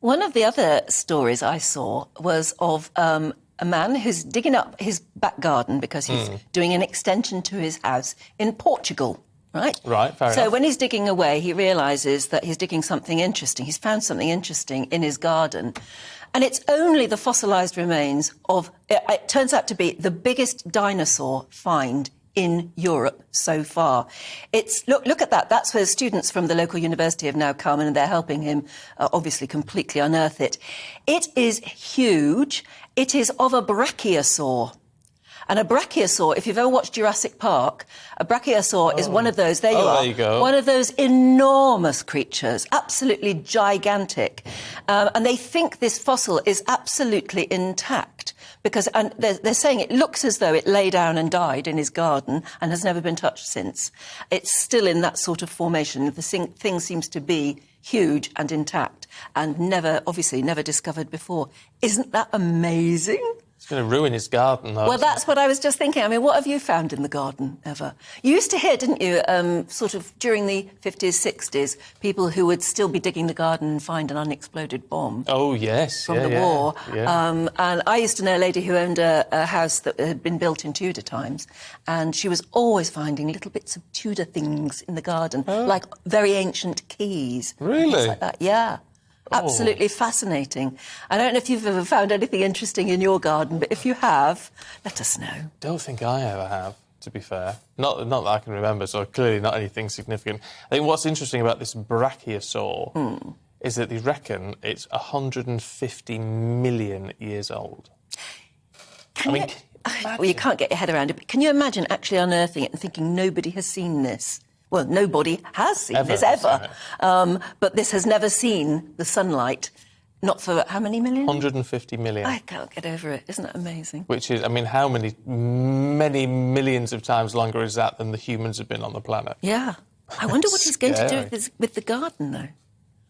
One of the other stories I saw was of a man who's digging up his back garden because he's doing an extension to his house in Portugal, right? Right, fair enough. So when he's digging away, he realises that he's digging something interesting. He's found something interesting in his garden. And it's only the fossilised remains of, it turns out to be the biggest dinosaur find in Europe so far. It's look at that. That's where students from the local university have now come and they're helping him obviously completely unearth it. It is huge. It is of a brachiosaur. And a brachiosaur, if you've ever watched Jurassic Park, a brachiosaur is one of those, there you go. One of those enormous creatures, absolutely gigantic. And they think this fossil is absolutely intact because they're saying it looks as though it lay down and died in his garden and has never been touched since. It's still in that sort of formation. The thing seems to be huge and intact and obviously never discovered before. Isn't that amazing? It's going to ruin his garden, though. Well, that's what I was just thinking. I mean, what have you found in the garden ever? You used to hear, didn't you, sort of during the 50s, 60s, people who would still be digging the garden and find an unexploded bomb. Oh, yes. From the war. Yeah. And I used to know a lady who owned a house that had been built in Tudor times, and she was always finding little bits of Tudor things in the garden, like very ancient keys. Really? Things like that, yeah. Absolutely fascinating. I don't know if you've ever found anything interesting in your garden, but if you have, let us know. Don't think I ever have, to be fair. Not that I can remember, so clearly not anything significant. I think what's interesting about this brachiosaur is that they reckon it's 150 million years old. Well, you can't get your head around it, but can you imagine actually unearthing it and thinking nobody has seen this? Well, nobody has seen this ever. But this has never seen the sunlight, not for how many million? 150 million. I can't get over it. Isn't that amazing? Which is, I mean, how many millions of times longer is that than the humans have been on the planet? Yeah. I wonder what he's going to do with the garden, though.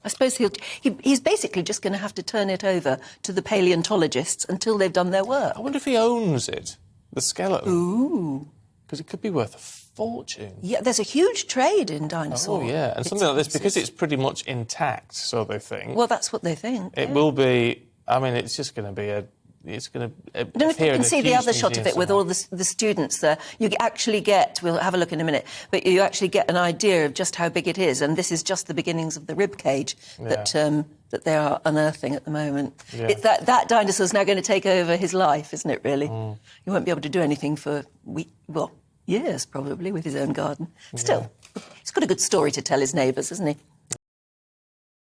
I suppose he's basically just going to have to turn it over to the palaeontologists until they've done their work. I wonder if he owns it, the skeleton. Ooh. Because it could be worth a fortune. Yeah, there's a huge trade in dinosaurs. Oh, yeah, and something like this, because it's pretty much intact, so they think. Well, that's what they think. It will be, I mean, it's just going to be it's going to I don't know if you can see the other shot of it with all the students there. You actually get, we'll have a look in a minute, but you actually get an idea of just how big it is, and this is just the beginnings of the rib cage that they are unearthing at the moment. Yeah. That dinosaur's now going to take over his life, isn't it, really? He won't be able to do anything for, years, probably, with his own garden. Still, he's got a good story to tell his neighbours, hasn't he?